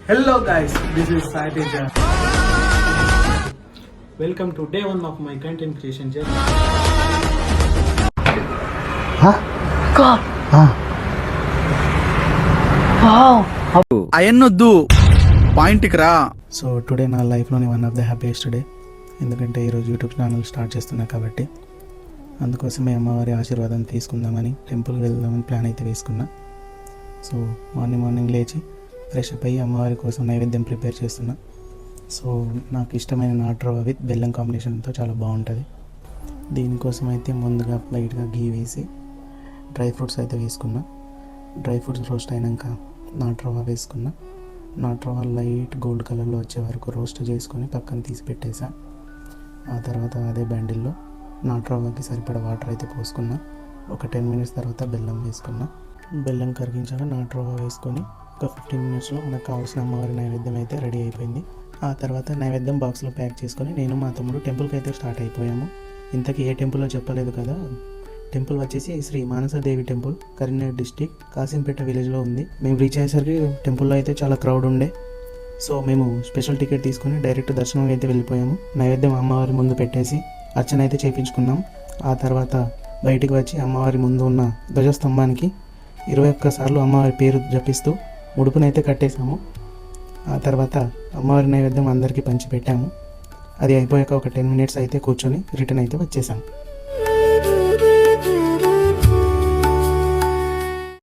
Hello guys, this is Sai Teja. Welcome to day 1 of my content creation journey. God. Wow. అయన్నొద్దు పాయింట్కి రా. So today నా లైఫ్లోని one of the happiest day, ఎందుకంటే ఈరోజు YouTube channel start చేస్తున్నా కాబట్టి అందుకోసమే అమ్మవారి ఆశీర్వాదం తీసుకుందామని టెంపుల్కి వెళ్దామని ప్లాన్ అయితే వేసుకున్నా. సో మార్నింగ్ లేచి ఫ్రెష్ అప్ అయ్యి అమ్మవారి కోసం నైవేద్యం ప్రిపేర్ చేస్తున్నా. సో నాకు ఇష్టమైన నాటు రవ్వ విత్ బెల్లం కాంబినేషన్తో చాలా బాగుంటుంది. దీనికోసం అయితే ముందుగా లైట్గా గీ వేసి డ్రై ఫ్రూట్స్ అయితే వేసుకున్నా. డ్రై ఫ్రూట్స్ రోస్ట్ అయినాక నాటు రవ్వ వేసుకున్నా. నాటు రవ్వ లైట్ గోల్డ్ కలర్లో వచ్చే వరకు రోస్ట్ చేసుకొని పక్కన తీసి పెట్టేసా. ఆ తర్వాత అదే బ్యాండిల్లో నాటు రవ్వకి సరిపడా వాటర్ అయితే పోసుకున్నా. ఒక 10 మినిట్స్ తర్వాత బెల్లం వేసుకున్నా. బెల్లం కరిగించాక నాటు రవ్వ వేసుకొని ఒక 15 మినిట్స్లో మనకు కావాల్సిన అమ్మవారి నైవేద్యం అయితే రెడీ అయిపోయింది. ఆ తర్వాత నైవేద్యం బాక్స్లో ప్యాక్ చేసుకొని నేను మా తమ్ముడు టెంపుల్కి అయితే స్టార్ట్ అయిపోయాము. ఇంతకీ ఏ టెంపుల్లో చెప్పలేదు కదా. టెంపుల్ వచ్చేసి శ్రీ మానసాదేవి టెంపుల్, కరీంనగర్ డిస్టిక్ కాసింపేట విలేజ్లో ఉంది. మేము రీచ్ అయ్యేసరికి టెంపుల్లో అయితే చాలా క్రౌడ్ ఉండే. సో మేము స్పెషల్ టికెట్ తీసుకుని డైరెక్ట్ దర్శనం అయితే వెళ్ళిపోయాము. నైవేద్యం అమ్మవారి ముందు పెట్టేసి అర్చన అయితే చేయించుకున్నాం. ఆ తర్వాత బయటికి వచ్చి అమ్మవారి ముందు ఉన్న ధ్వజస్తంభానికి 21 సార్లు అమ్మవారి పేరు జపిస్తూ ముడుపునైతే కట్టేశాము. ఆ తర్వాత అమ్మవారి నైవేద్యం అందరికీ పంచిపెట్టాము. అది అయిపోయాక ఒక 10 మినిట్స్ అయితే కూర్చొని రిటర్న్ అయితే వచ్చేసాము.